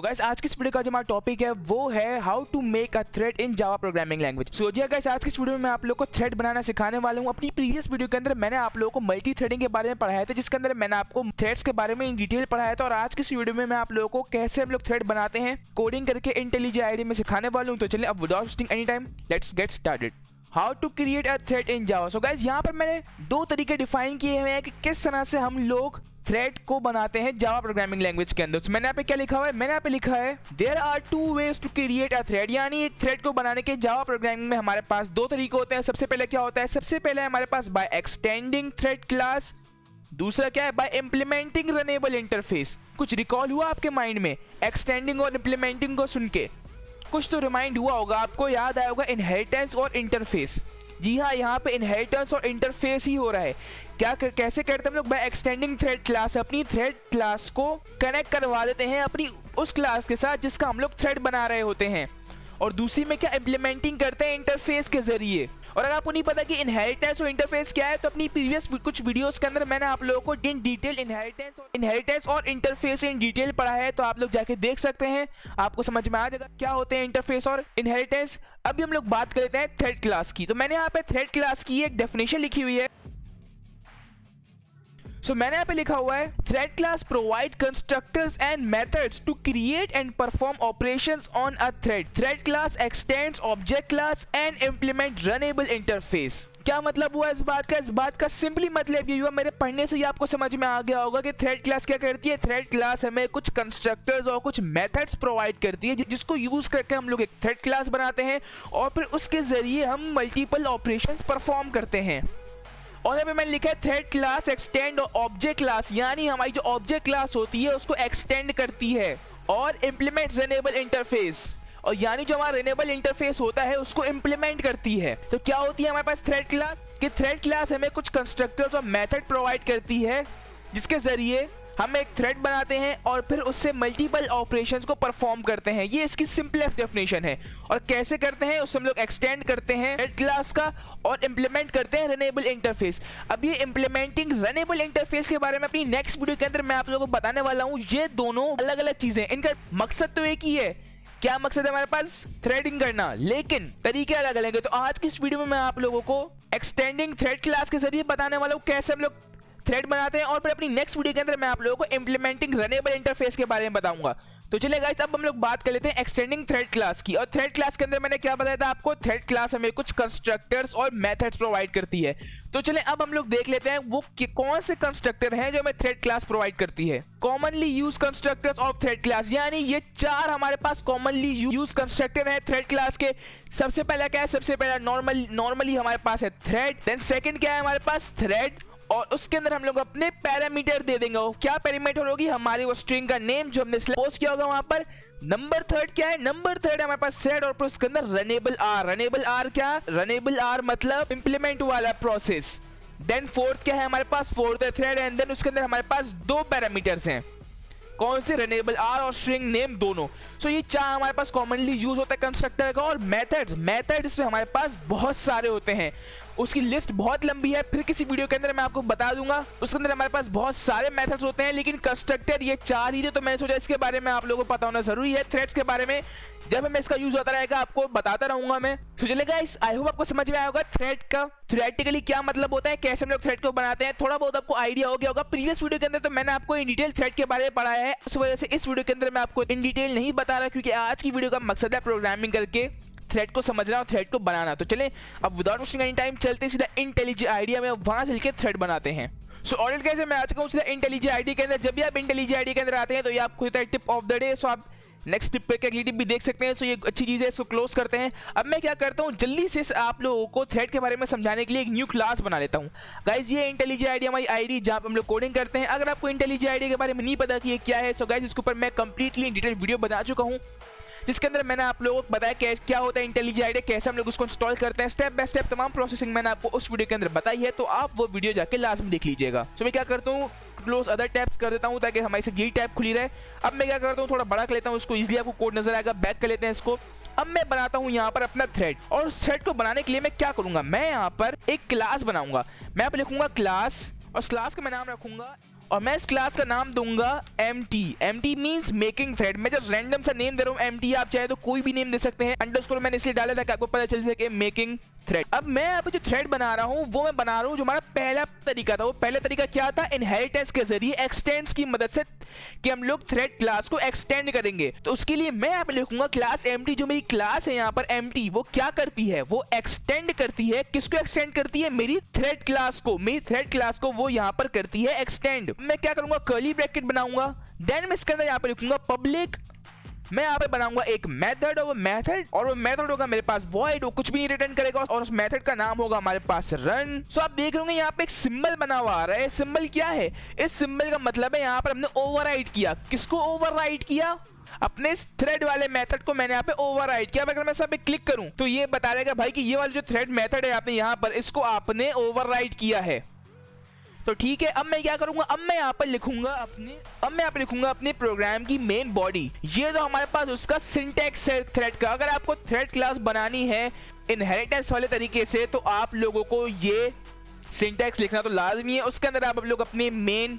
Guys आज की इस वीडियो का जो हमारा टॉपिक है वो है how to make a thread in Java programming language. So जी गाइस आज की इस वीडियो में मैं आप लोगों को थ्रेड बनाना सिखाने वाला हूँ। अपनी प्रीवियस वीडियो के अंदर मैंने आप लोगों को मल्टी थ्रेडिंग के बारे में पढ़ाया था, जिसके अंदर मैंने आपको थ्रेड्स के बारे में इन डिटेल पढ़ाया था। और आज की इस वीडियो में मैं आप लोगों को कैसे हम लोग थ्रेड बनाते हैं कोडिंग करके IntelliJ IDEA में सिखाने वाला हूँ। तो चलिए अब without wasting any time let's get started. How to create a thread in Java. So guys यहाँ पर मैंने दो तरीके डिफाइन किए हुए हैं कि किस तरह से हम लोग थ्रेड को बनाते हैं जावा प्रोग्रामिंग लैंग्वेज के अंदर। तो मैंने यहाँ पे क्या लिखा हुआ है, मैंने यहाँ पे लिखा है there are two ways to create a thread, यानी एक थ्रेड को बनाने के जावा प्रोग्रामिंग में हमारे पास दो तरीके होते हैं। सबसे पहले क्या होता है, सबसे पहले हमारे पास बाय एक्सटेंडिंग थ्रेड क्लास, दूसरा क्या है बाय इंप्लीमेंटिंग रनेबल इंटरफेस। कुछ रिकॉल हुआ आपके माइंड में एक्सटेंडिंग और इंप्लीमेंटिंग को सुन के? कुछ तो रिमाइंड हुआ होगा, आपको याद आया होगा इनहेरिटेंस और इंटरफेस। जी हाँ, यहाँ पे इनहेरिटेंस और इंटरफेस ही हो रहा है। कैसे करते हैं हम लोग, बाय एक्सटेंडिंग थ्रेड क्लास, अपनी थ्रेड क्लास को कनेक्ट करवा देते हैं अपनी उस क्लास के साथ जिसका हम लोग थ्रेड बना रहे होते हैं। और दूसरी में क्या इंप्लीमेंटिंग करते हैं इंटरफेस के जरिए। और अगर आपको नहीं पता कि इनहेरिटेंस और इंटरफेस क्या है, तो अपनी प्रीवियस कुछ वीडियोस के अंदर मैंने आप लोगों को इन डिटेल इनहेरिटेंस और इंटरफेस इन डिटेल पढ़ा है, तो आप लोग जाके देख सकते हैं, आपको समझ में आ जाएगा क्या होते हैं इंटरफेस और इनहेरिटेंस। अभी हम लोग बात कर लेते हैं थ्रेड क्लास की। तो मैंने यहाँ पे थ्रेड क्लास की एक डेफिनेशन लिखी हुई है। सो मैंने यहाँ पे लिखा हुआ है thread class provide constructors and methods to create and perform operations on a thread. Thread class extends object class and implement runnable interface. क्या मतलब हुआ इस बात का? इस बात का सिंपली मतलब ये हुआ, मेरे पढ़ने से ही आपको समझ में आ गया होगा कि थ्रेड क्लास क्या करती है। थ्रेड क्लास हमें कुछ कंस्ट्रक्टर्स और कुछ मेथड्स प्रोवाइड करती है जिसको यूज करके हम लोग एक थ्रेड क्लास बनाते हैं और फिर उसके जरिए हम मल्टीपल ऑपरेशंस परफॉर्म करते हैं। और यहाँ पे मैंने लिखा है thread class extend object class, यानी हमारी जो ऑब्जेक्ट क्लास होती है उसको एक्सटेंड करती है और इंप्लीमेंट रनेबल इंटरफेस, और यानी जो हमारा रनेबल इंटरफेस होता है उसको इंप्लीमेंट करती है। तो क्या होती है हमारे पास थ्रेड क्लास, कि थ्रेड क्लास हमें कुछ कंस्ट्रक्टर्स और मेथड प्रोवाइड करती है जिसके जरिए हम एक थ्रेड बनाते हैं और फिर उससे मल्टीपल ऑपरेशंस को परफॉर्म करते हैं। ये इसकी सिंपलेस्ट डेफिनेशन है। और कैसे करते हैं, उससे हम लोग एक्सटेंड करते हैं थ्रेड क्लास का और इंप्लीमेंट करते हैं रनेबल इंटरफेस। अब ये इंप्लीमेंटिंग रनेबल इंटरफेस के बारे में अपनी नेक्स्ट वीडियो के अंदर मैं आप लोगों को बताने वाला हूँ। ये दोनों अलग अलग चीजें, इनका मकसद तो एक ही है। क्या मकसद है हमारे पास? थ्रेडिंग करना, लेकिन तरीके अलग अलग है। तो आज की इस वीडियो में मैं आप लोगों को एक्सटेंडिंग थ्रेड क्लास के जरिए बताने वाला हूँ कैसे हम लोग थ्रेड बनाते हैं, और फिर अपनी नेक्स्ट वीडियो के अंदर मैं आप लोगों को इंप्लीमेंटिंग रनेबल इंटरफेस के बारे में बताऊंगा। तो चलिए गाइस अब हम लोग बात कर लेते हैं एक्सटेंडिंग थ्रेड क्लास की। और थ्रेड क्लास के अंदर मैंने क्या बताया था आपको, थ्रेड क्लास हमें कुछ कंस्ट्रक्टर्स और मेथड्स प्रोवाइड करती है। तो चलिए अब हम लोग देख लेते हैं वो कौन से कंस्ट्रक्टर हैं जो हमें थ्रेड क्लास प्रोवाइड करती है। Commonly use constructors of thread class, यानी ये चार हमारे पास कॉमनली यूज कंस्ट्रक्टर है थ्रेड क्लास के। सबसे पहला क्या है, सबसे पहला नॉर्मली हमारे पास है थ्रेड। देन सेकंड क्या है हमारे पास, थ्रेड, और उसके अंदर हम लोग अपने पैरामीटर दे देंगे। वो क्या पैरामीटर होगी, हमारी वो स्ट्रिंग का नेम जो हमने पोस्ट किया होगा वहां पर। नंबर थर्ड क्या है, नंबर थर्ड हमारे पास थ्रेड, और उसके अंदर रनेबल आर। रनेबल आर क्या, रनेबल आर मतलब इंप्लीमेंट वाला प्रोसेस। देन फोर्थ क्या है हमारे पास, फोर्थ है थ्रेड, एंड देन उसके अंदर हमारे पास दो पैरामीटर्स हैं। कौन से, रनेबल आर और स्ट्रिंग नेम दोनों। सो ये चार हमारे पास कॉमनली यूज होता है कंस्ट्रक्टर का। और मेथड्स इसमें हमारे पास बहुत सारे होते हैं, उसकी लिस्ट बहुत लंबी है, फिर किसी वीडियो के अंदर मैं आपको बता दूंगा। उसके अंदर हमारे पास बहुत सारे मेथड्स होते हैं, लेकिन कंस्ट्रक्टर ये चार ही थे, तो मैंने सोचा इसके बारे में आप लोगों को पता होना जरूरी है। थ्रेड्स के बारे में जब हमें इसका यूज होता रहेगा आपको बताता रहूंगा मैं। तो चलिए गाइस आई होप आपको समझ में आया होगा थ्रेड का थ्योरेटिकली क्या मतलब होता है, कैसे हम लोग थ्रेड को बनाते हैं, थोड़ा बहुत आपको आइडिया हो गया होगा। प्रीवियस वीडियो के अंदर तो मैंने आपको इन डिटेल थ्रेड के बारे में पढ़ाया है, उस वजह से इस वीडियो के अंदर मैं आपको इन डिटेल नहीं बता रहा, क्योंकि आज की वीडियो का मकसद है प्रोग्रामिंग करके थ्रेड को समझना और थ्रेड को बनाना। तो चलें अब विदाउट वेस्टिंग एनी टाइम चलते सीधा IntelliJ IDEA में, वहां से चलके थ्रेड बनाते हैं। सो ऑलरेडी कैसे मैं आ चुका हूं सीधा IntelliJ IDEA के अंदर। जब भी आप IntelliJ IDEA के अंदर आते हैं तो ये आपको होता है टिप ऑफ द डे। सो आप नेक्स्ट टिप पे अगली टिप भी देख सकते हैं। सो ये अच्छी चीज है, इसको क्लोज करते हैं। अब मैं क्या करता हूँ, जल्दी से आप लोगों को थ्रेड के बारे में समझाने के लिए एक न्यू क्लास बना लेता हूँ। गाइज ये IntelliJ IDEA हमारी आईडी जहाँ पे हम लोग कोडिंग करते हैं। अगर आपको IntelliJ IDEA के बारे में नहीं पता कि ये क्या है, सो गाइज इसके ऊपर मैं कंप्लीटली डिटेल वीडियो बना चुका हूँ, जिसके अंदर मैंने आप लोगों को बताया क्या होता है IntelliJ IDEA, कैसे हम लोग उसको इंस्टॉल करते हैं, स्टेप बाय स्टेप तमाम प्रोसेसिंग मैंने आपको उस वीडियो के अंदर बताई है। तो आप वो वीडियो जाके लाजमी देख लीजिएगा। तो मैं क्या करता हूँ, क्लोज अदर टैब्स कर देता हूँ ताकि हमारी सिर्फ यही टैब खुली रहे। अब मैं क्या करता हूँ, थोड़ा बड़ा कर लेता हूँ इसको, इजीली आपको कोड नजर आएगा। बैक कर लेते हैं इसको। अब मैं बनाता हूँ यहाँ पर अपना थ्रेड, और उस थ्रेड को बनाने के लिए मैं क्या करूंगा, मैं यहाँ पर एक क्लास बनाऊंगा। मैं यहाँ पर लिखूंगा क्लास, और क्लास का मैं नाम रखूंगा और मैं इस क्लास का नाम दूंगा empty। empty means making thread. मैं जस्ट रैंडम सा नेम दे रहा हूँ empty, आप चाहे तो कोई भी नेम दे सकते हैं। अंडरस्कोर मैंने इसलिए डाला था कि आपको पता चल सके मेकिंग थ्रेड। अब मैं यहाँ पे जो थ्रेड बना रहा हूँ वो मैं बना रहा हूँ जो हमारा पहला तरीका था। वो पहला तरीका क्या था? इनहेरिटेंस के जरिए एक्सटेंड्स की मदद से कि हम लोग थ्रेड क्लास को एक्सटेंड करेंगे। तो उसके लिए मैं यहाँ पे लिखूंगा क्लास empty। जो मेरी क्लास है यहाँ पर empty, वो क्या करती है? वो एक्सटेंड करती है। किसको एक्सटेंड करती है? मेरी थ्रेड क्लास को। मेरी थ्रेड क्लास को वो यहाँ पर करती है एक्सटेंड। मैं क्या करूंगा? कर्ली ब्रैकेट बनाऊंगा, देन मैं इसके अंदर यहाँ पे लिखूंगा पब्लिक। मैं यहाँ पे बनाऊंगा एक मेथड, और वो मेथड होगा मेरे पास वॉइड, वो कुछ भी नहीं रिटर्न करेगा, और उस मेथड का नाम होगा हमारे पास रन। सो आप देख रहे होंगे यहाँ पे एक सिंबल बना हुआ आ रहा है। सिंबल क्या है? इस सिंबल का मतलब है यहाँ पर हमने ओवरराइड किया। किसको ओवरराइड किया? अपने इस थ्रेड वाले मेथड को मैंने यहाँ पे ओवरराइड किया। अगर मैं इस पे क्लिक करूं तो ये बता देगा भाई कि ये वाला जो थ्रेड मेथड है आपने यहाँ पर, इसको आपने ओवरराइड किया है। तो ठीक है, अब मैं क्या करूंगा? अब मैं यहाँ पर लिखूंगा अपने प्रोग्राम की मेन बॉडी। ये तो हमारे पास उसका सिंटैक्स है थ्रेड का। अगर आपको थ्रेड क्लास बनानी है इनहेरिटेंस वाले तरीके से तो आप लोगों को ये सिंटैक्स लिखना तो लाजमी है। उसके अंदर आप लोग अपने मेन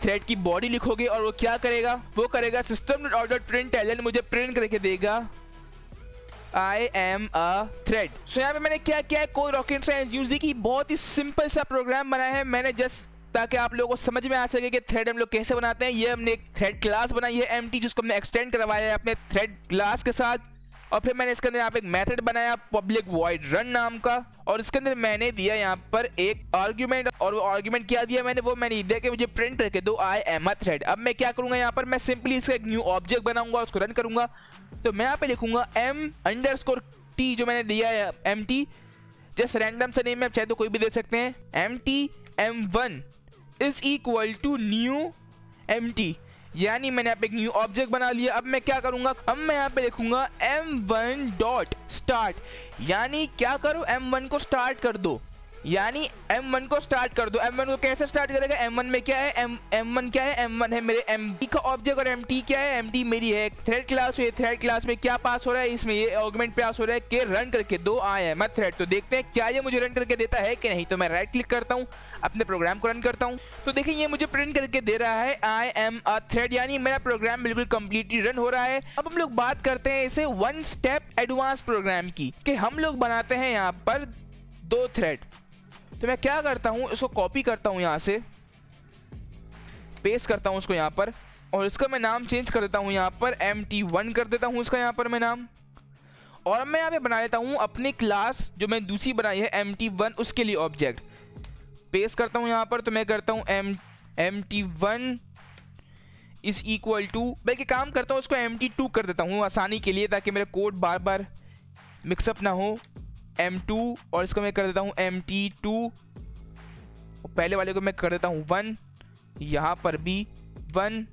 थ्रेड की बॉडी लिखोगे और वो क्या करेगा? वो करेगा system.out.println, मुझे प्रिंट करके देगा I am a thread। सो यहाँ पे मैंने क्या किया है? कोई रॉकेट साइंस यूज की बहुत ही सिंपल सा प्रोग्राम बनाया है मैंने, जस्ट ताकि आप लोगों को समझ में आ सके कि थ्रेड हम लोग कैसे बनाते हैं। ये हमने एक थ्रेड क्लास बनाई है empty, जिसको हमने एक्सटेंड करवाया है अपने थ्रेड क्लास के साथ। और फिर मैंने इसके अंदर यहाँ पे एक मेथड बनाया पब्लिक वॉइड रन नाम का, और इसके अंदर मैंने दिया यहाँ पर एक आर्ग्यूमेंट। और वो आर्ग्यूमेंट क्या दिया मैंने? वो मैंने दिया कि मुझे प्रिंट करके दो I am a thread। अब मैं क्या करूंगा? यहाँ पर मैं सिंपली इसका एक न्यू ऑब्जेक्ट बनाऊंगा, उसको रन करूंगा। तो मैं यहाँ पे लिखूंगा m_t, जो मैंने दिया है empty, जस्ट रैंडम सा नेम है, चाहे तो कोई भी दे सकते हैं। empty m1 is equal to new empty, यानी मैंने यहाँ पे एक न्यू ऑब्जेक्ट बना लिया। अब मैं क्या करूंगा? अब मैं यहाँ पे लिखूंगा m1 डॉट स्टार्ट, यानी क्या करो? m1 को स्टार्ट कर दो, यानी m1 को स्टार्ट कर दो। m1 को कैसे स्टार्ट करेगा? m1 में क्या है? m1 क्या है? m1 है मेरे empty का ऑब्जेक्ट, और empty क्या है? empty मेरी है थ्रेड क्लास। ये थ्रेड क्लास में क्या पास हो रहा है? इसमें ये आर्गुमेंट पास हो रहा है कि रन करके दो I am a thread। तो देखते हैं क्या ये मुझे रन करके देता है कि नहीं। तो मैं राइट क्लिक करता हूँ, अपने प्रोग्राम को रन करता हूँ, तो देखिए ये मुझे प्रिंट करके दे रहा है I am a thread, यानी मेरा प्रोग्राम बिल्कुल कंप्लीटली रन हो रहा है। अब हम लोग बात करते हैं इसे वन स्टेप एडवांस प्रोग्राम की, कि हम लोग बनाते हैं यहाँ पर दो थ्रेड। तो मैं क्या करता हूँ? इसको कॉपी करता हूँ, यहाँ से पेस्ट करता हूँ उसको यहाँ पर, और इसका मैं नाम चेंज कर देता हूँ यहाँ पर empty1 कर देता हूँ इसका यहाँ पर मैं नाम। और मैं यहाँ पे बना लेता हूँ अपनी क्लास जो मैं दूसरी बनाई है empty1, उसके लिए ऑब्जेक्ट पेस्ट करता हूँ यहाँ पर। तो मैं करता हूँ empty1 इज इक्वल टू, बल्कि काम करता हूँ उसको empty2 कर देता हूँ आसानी के लिए, ताकि मेरा कोड बार बार मिक्सअप ना हो। m2, और इसको मैं कर देता हूँ empty2, पहले वाले को मैं कर देता हूँ 1, यहाँ पर भी 1,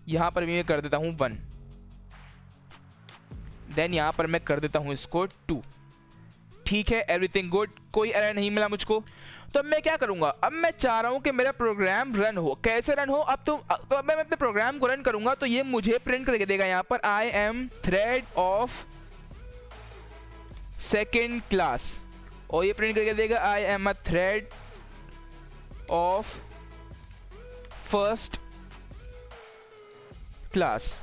यहाँ पर भी मैं कर देता हूँ 1, देन यहाँ पर मैं कर देता हूँ इसको 2। ठीक है, एवरीथिंग गुड, कोई एरर नहीं मिला मुझको। तो अब मैं क्या करूंगा? अब मैं चाह रहा हूं कि मेरा प्रोग्राम रन हो। कैसे रन हो? अब अब मैं अपने प्रोग्राम को रन करूंगा तो ये मुझे प्रिंट करके देगा यहाँ पर I am thread of second class, और ये प्रिंट करके देगा I am a thread of first class.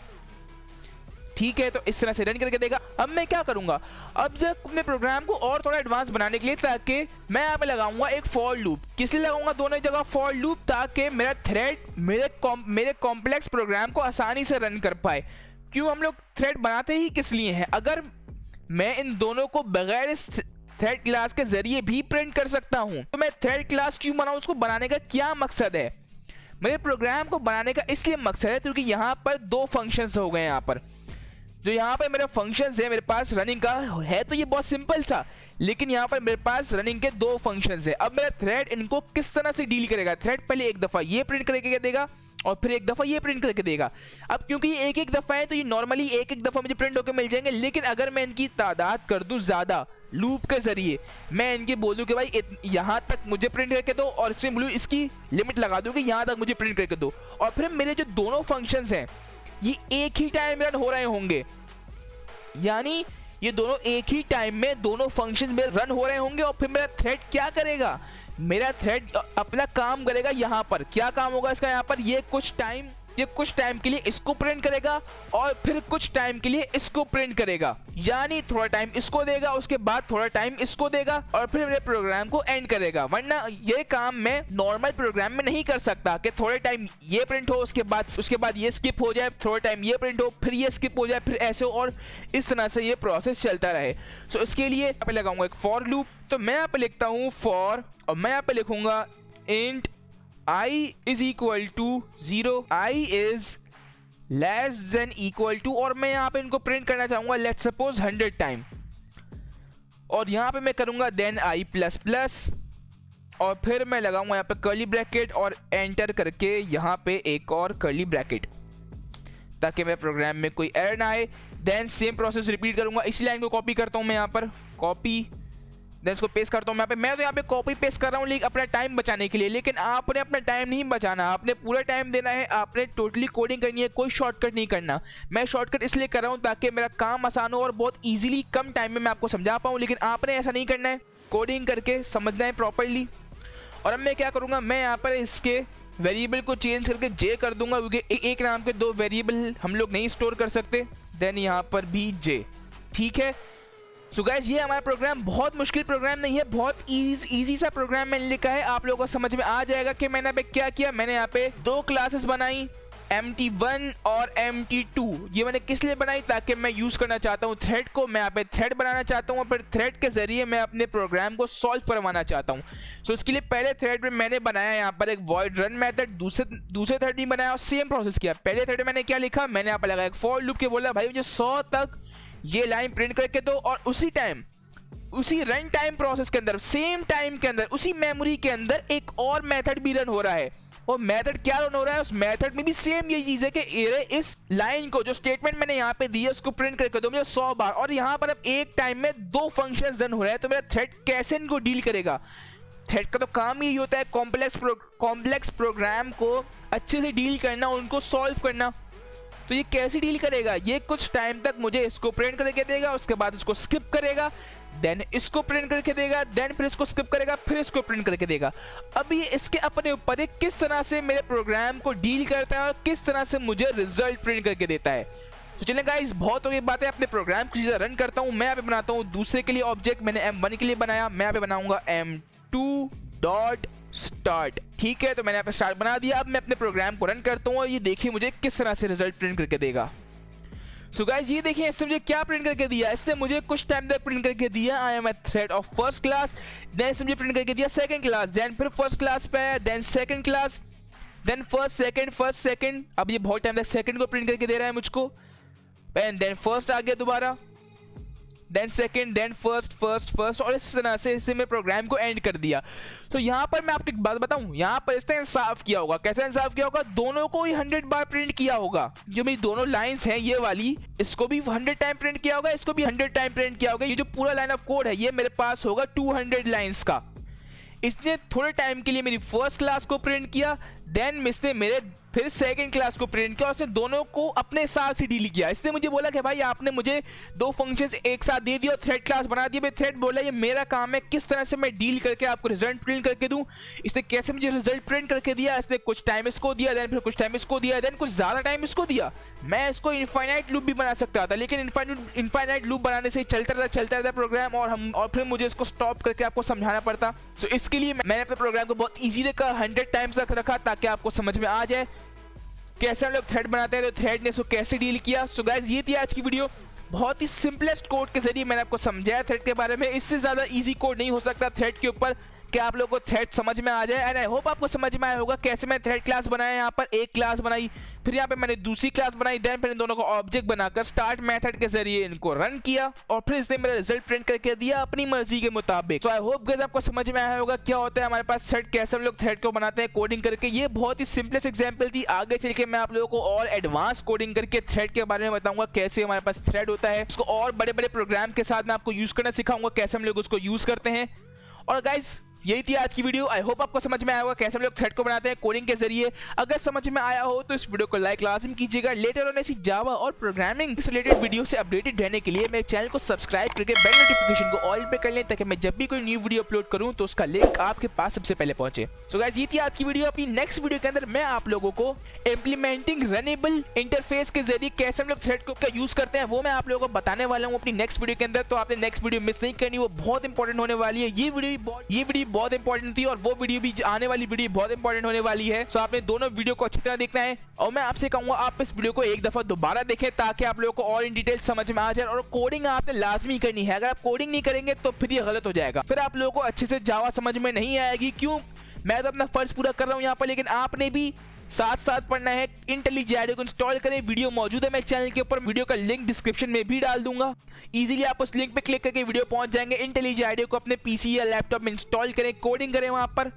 ठीक है, तो इस तरह से रन करके देगा। अब मैं क्या करूंगा? अब जब अपने प्रोग्राम को और थोड़ा एडवांस बनाने के लिए, ताकि मैं यहाँ पे लगाऊंगा एक फॉर लूप। किस लिए लगाऊंगा? दोनों जगह फॉर लूप, ताकि मेरा थ्रेड मेरे कॉम्प्लेक्स प्रोग्राम को आसानी से रन कर पाए। क्यों हम लोग थ्रेड बनाते ही किस लिए हैं? अगर मैं इन दोनों को बगैर इस थ्रेड क्लास के जरिए भी प्रिंट कर सकता हूं, तो मैं थ्रेड क्लास क्यों बनाऊं? उसको बनाने का क्या मकसद है? मेरे प्रोग्राम को बनाने का इसलिए मकसद है क्योंकि यहाँ पर दो फंक्शंस हो गए। यहाँ पर जो यहाँ पर मेरा फंक्शंस है मेरे पास रनिंग का है, तो ये बहुत सिंपल सा, लेकिन यहाँ पर मेरे पास रनिंग के दो फंक्शंस है। अब मेरा थ्रेड इनको किस तरह से डील करेगा? थ्रेड पहले एक दफा ये प्रिंट करके देगा और फिर एक दफा ये प्रिंट करके देगा। अब क्योंकि ये एक एक दफा है तो ये नॉर्मली एक एक दफा मुझे प्रिंट होकर मिल जाएंगे, लेकिन अगर मैं इनकी तादाद कर दूं ज्यादा लूप के जरिए, मैं इनके बोलूं कि भाई यहाँ तक मुझे प्रिंट करके दो, और इसमें बोलूं इसकी लिमिट लगा दूं कि यहाँ तक मुझे प्रिंट करके दो, और फिर मेरे जो दोनों फंक्शंस हैं ये एक ही टाइम रन हो रहे होंगे, यानी ये दोनों एक ही टाइम में दोनों फंक्शन में रन हो रहे होंगे। और फिर मेरा थ्रेड क्या करेगा? मेरा थ्रेड अपना काम करेगा यहाँ पर। क्या काम होगा इसका यहाँ पर, ये कुछ टाइम के लिए इसको प्रिंट करेगा और फिर कुछ टाइम के लिए इसको प्रिंट करेगा, यानी थोड़ा टाइम इसको देगा, उसके बाद थोड़ा टाइम इसको देगा और फिर मेरे प्रोग्राम को एंड करेगा। वरना ये काम मैं नॉर्मल प्रोग्राम में नहीं कर सकता कि थोड़े टाइम ये प्रिंट हो, उसके बाद ये स्किप हो जाए, थोड़ा टाइम ये प्रिंट हो, फिर ये स्किप हो जाए, फिर ऐसे हो, और इस तरह से ये प्रोसेस चलता रहे। सो इसके लिए यहाँ पे लगाऊंगा एक फॉर लूप। तो मैं यहाँ पे लिखता हूँ फॉर, और मैं यहाँ पे लिखूंगा int I is equal to 0, I is less than equal to, और मैं यहाँ पे इनको प्रिंट करना चाहूँगा लेट्स सपोज 100 टाइम, और यहाँ पे मैं करूँगा देन I प्लस प्लस, और फिर मैं लगाऊंगा यहाँ पे कर्ली ब्रैकेट और एंटर करके यहाँ पे एक और कर्ली ब्रैकेट, ताकि मेरे प्रोग्राम में कोई एरर ना आए। देन सेम प्रोसेस रिपीट करूँगा। इसी लाइन को कॉपी करता हूँ मैं यहाँ पर, कॉपी, देन इसको पेस्ट करता हूँ यहाँ पे। मैं तो यहाँ पे कॉपी पेस्ट कर रहा हूँ अपना टाइम बचाने के लिए, लेकिन आपने अपना टाइम नहीं बचाना, आपने पूरा टाइम देना है, आपने टोटली कोडिंग करनी है, कोई शॉर्टकट नहीं करना। मैं शॉर्टकट इसलिए कर रहा हूँ ताकि मेरा काम आसान हो और बहुत ईजिली कम टाइम में मैं आपको समझा पाऊँ, लेकिन आपने ऐसा नहीं करना है, कोडिंग करके समझना है प्रॉपरली। और अब मैं क्या करूँगा, मैं यहाँ पर इसके वेरिएबल को चेंज करके जे कर दूंगा, क्योंकि एक नाम के दो वेरिएबल हम लोग नहीं स्टोर कर सकते। देन यहाँ पर भी जे, ठीक है। सो गाइस, ये हमारा प्रोग्राम बहुत मुश्किल प्रोग्राम नहीं है, बहुत इजी सा प्रोग्राम मैंने लिखा है। आप लोगों को समझ में आ जाएगा कि मैंने यहाँ पे क्या किया। मैंने यहाँ पे दो क्लासेस बनाई, MT1 और MT2। ये मैंने किस लिए बनाई, ताकि मैं यूज करना चाहता हूँ थ्रेड को। मैं यहाँ पे थ्रेड बनाना चाहता हूँ और फिर थ्रेड के जरिए मैं अपने प्रोग्राम को सॉल्व करवाना चाहता हूँ। सो इसके लिए पहले थ्रेड में मैंने बनाया यहाँ पर एक वॉइड रन मेथड, दूसरे थ्रेड में बनाया और सेम प्रोसेस किया। पहले थ्रेड में मैंने क्या लिखा, मैंने यहाँ पर लगाया एक फॉर लूप के, बोला भाई मुझे 100 तक ये लाइन प्रिंट करके दो, और उसी टाइम, उसी रन टाइम प्रोसेस के अंदर, सेम टाइम के अंदर, उसी मेमोरी के अंदर एक और मेथड भी रन हो रहा है। और मेथड क्या रन हो रहा है, उस मेथड में भी सेम यही चीज है कि इस लाइन को, जो स्टेटमेंट मैंने यहाँ पे दी है, उसको प्रिंट करके दो मुझे 100 बार। और यहाँ पर अब एक टाइम में दो फंक्शन रन हो रहे हैं, तो मेरा थ्रेड कैसे इनको डील करेगा। थ्रेड का तो काम यही होता है कॉम्प्लेक्स प्रोग्राम को अच्छे से डील करना, उनको सॉल्व करना। तो ये कैसे डील करेगा, ये कुछ टाइम तक मुझे इसको प्रिंट करके देगा, उसके बाद इसको स्किप करेगा, देन इसको प्रिंट करके देगा, देन फिर इसको स्किप करेगा, फिर इसको प्रिंट करके देगा। अब ये इसके अपने ऊपर है किस तरह से मेरे प्रोग्राम को डील करता है और किस तरह से मुझे रिजल्ट प्रिंट करके देता है। तो चलिए गाइस, बहुत हो गई बातें, अपने प्रोग्राम को रन करता हूँ। मैं यहाँ पे बनाता हूँ दूसरे के लिए ऑब्जेक्ट, मैंने M1 के लिए बनाया, मैं यहाँ पे बनाऊंगा M2 डॉट स्टार्ट, ठीक है। तो मैंने यहाँ पे स्टार्ट बना दिया। अब मैं अपने प्रोग्राम को रन करता हूँ और ये देखिए मुझे किस तरह से रिजल्ट प्रिंट करके देगा। सो गाइस, ये देखिए इसने मुझे क्या प्रिंट करके दिया। इसने मुझे कुछ टाइम तक प्रिंट करके दिया I am a thread of first class, then इसने मुझे प्रिंट करके दिया सेकंड क्लास, देन फिर फर्स्ट क्लास पे आया, then second class, then first second. अब ये बहुत टाइम तक सेकंड को प्रिंट करके दे रहा है मुझको, एंड देन फर्स्ट आ गया दोबारा, देन सेकंड, देन फर्स्ट, और इस तरह से इससे मैं प्रोग्राम को एंड कर दिया। तो यहाँ पर मैं आपको एक बात बताऊं, यहाँ पर इसने इंसाफ किया होगा। कैसे इंसाफ किया होगा, दोनों को ही 100 बार प्रिंट किया होगा। जो मेरी दोनों लाइंस हैं ये वाली, इसको भी 100 टाइम प्रिंट किया होगा, इसको भी 100 टाइम प्रिंट किया होगा। ये जो पूरा लाइन ऑफ कोड है ये मेरे पास होगा 200 लाइंस का। इसने थोड़े टाइम के लिए मेरी फर्स्ट क्लास को प्रिंट किया, देन इसने मेरे फिर सेकंड क्लास को प्रिंट किया, और उसने दोनों को अपने हिसाब से डील किया। इसने मुझे बोला कि भाई आपने मुझे दो फंक्शंस एक साथ दे दिया और थ्रेड क्लास बना दिया। थ्रेड बोला ये मेरा काम है, किस तरह से मैं डील करके आपको रिजल्ट प्रिंट करके दूं। इसने कैसे मुझे रिजल्ट प्रिंट करके दिया, इसने कुछ टाइम इसको दिया, देन फिर कुछ टाइम इसको दिया, देन कुछ ज्यादा टाइम इसको दिया। मैं इसको इनफाइनाइट लूप भी बना सकता था, लेकिन इनफाइनाइट लूप बनाने से चलता रहता प्रोग्राम, और फिर मुझे इसको स्टॉप करके आपको समझाना पड़ता। तो इसके लिए मैंने अपने प्रोग्राम को बहुत ईजी रखा, 100 टाइम्स तक रखा, ताकि आपको समझ में आ जाए कैसे हम लोग थ्रेड बनाते हैं, तो थ्रेड ने इसको कैसे डील किया। सो गाइस, ये थी आज की वीडियो। बहुत ही सिंपलेस्ट कोड के जरिए मैंने आपको समझाया थ्रेड के बारे में। इससे ज्यादा इजी कोड नहीं हो सकता थ्रेड के ऊपर कि आप लोगों को थ्रेड समझ में आ जाए। एंड आई होप आपको समझ में आया होगा कैसे मैं थ्रेड क्लास बनाया। यहाँ पर एक क्लास बनाई, फिर यहाँ पे मैंने दूसरी क्लास बनाई, देन फिर इन दोनों को ऑब्जेक्ट बनाकर स्टार्ट मेथड के जरिए इनको रन किया, और फिर इसने मेरा रिजल्ट प्रिंट करके दिया अपनी मर्जी के मुताबिक। सो आई होप गाइस आपको समझ में आया होगा क्या होता है हमारे पास थ्रेड, कैसे हम लोग थ्रेड को बनाते हैं कोडिंग करके। ये बहुत ही सिंपलेस्ट एग्जांपल थी। आगे चल के मैं आप लोगों को और एडवांस कोडिंग करके थ्रेड के बारे में बताऊंगा, कैसे हमारे पास थ्रेड होता है, उसको और बड़े बड़े प्रोग्राम के साथ मैं आपको यूज करना सिखाऊंगा, कैसे हम लोग उसको यूज करते हैं। और गाइस, यही थी आज की वीडियो। आई होप आपको समझ में आया होगा कैसे हम लोग थ्रेड को बनाते हैं कोडिंग के जरिए। अगर समझ में आया हो तो इस वीडियो को लाइक लाजम कीजिएगा। लेटर ऑन ऐसी जावा और प्रोग्रामिंग से रिलेटेड वीडियो से अपडेटेड रहने के लिए मेरे चैनल को सब्सक्राइब करके बेल नोटिफिकेशन को ऑल पे कर लें, ताकि मैं जब भी कोई न्यू वीडियो अपलोड करूं तो उसका लिंक आपके पास सबसे पहले पहुंचे। सो गाइस, ये थी आज की वीडियो। अपनी नेक्स्ट वीडियो के अंदर मैं आप लोगों को इंप्लीमेंटिंग रनेबल इंटरफेस के जरिए कैसे हम लोग थ्रेड को का यूज करते हैं वो मैं आप लोगों को बताने वाला हूं अपनी नेक्स्ट वीडियो के अंदर। तो आपने नेक्स्ट वीडियो मिस नहीं करनी, वो बहुत इंपॉर्टेंट होने वाली है। ये वीडियो बहुत इंपॉर्टेंट थी और वो वीडियो भी आने वाली वीडियो बहुत इंपॉर्टेंट होने वाली है। सो आपने दोनों वीडियो को अच्छी तरह देखना है और मैं आपसे कहूंगा आप इस वीडियो को एक दफा दोबारा देखें, ताकि आप लोगों को और इन डिटेल समझ में आ जाए। और कोडिंग आपने लाजमी करनी है। अगर आप कोडिंग नहीं करेंगे तो फिर ये गलत हो जाएगा, फिर आप लोगों को अच्छे से जावा समझ में नहीं आएगी। क्यों? मैं तो अपना फर्ज पूरा कर रहा हूं यहाँ पर, लेकिन आपने भी साथ साथ पढ़ना है। IntelliJ को इंस्टॉल करें, वीडियो मौजूद है मेरे चैनल के ऊपर, वीडियो का लिंक डिस्क्रिप्शन में भी डाल दूंगा। इजीली आप उस लिंक पे क्लिक करके वीडियो पहुंच जाएंगे। IntelliJ को अपने पीसी या लैपटॉप में इंस्टॉल करें, कोडिंग करें वहां पर,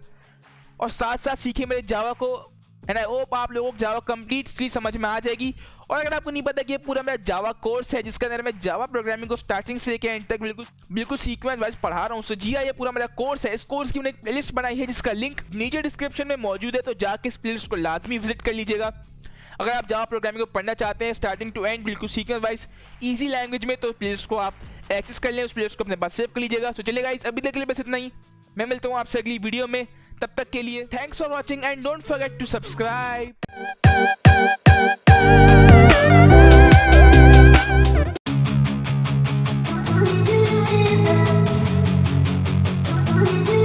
और साथ साथ सीखें मेरे जावा को। एंड आई होप आप लोगों को जावा कंप्लीटली समझ में आ जाएगी। और अगर आपको नहीं पता कि ये पूरा मेरा जावा कोर्स है जिसके अंदर मैं जावा प्रोग्रामिंग को स्टार्टिंग से लेकर एंड तक बिल्कुल सीक्वेंस वाइज पढ़ा रहा हूँ। सो जी हाँ, ये पूरा मेरा कोर्स है। इस कोर्स की मैंने एक प्लेलिस्ट बनाई है जिसका लिंक नीचे डिस्क्रिप्शन में मौजूद है, तो जाके इस प्लेलिस्ट को लाजमी विजिट कर लीजिएगा। अगर आप जावा प्रोग्रामिंग को पढ़ना चाहते हैं स्टार्टिंग टू एंड बिल्कुल सीक्वेंस वाइज ईजी लैंग्वेज में, तो प्लेलिस्ट को आप एक्सेस कर लें, उस प्लेलिस्ट को अपने पास सेव कर लीजिएगा। सो चलिए गाइस, अभी तक के लिए बस इतना ही। मैं मिलता हूँ आपसे अगली वीडियो में, तब तक के लिए thanks for watching and don't forget to subscribe. We do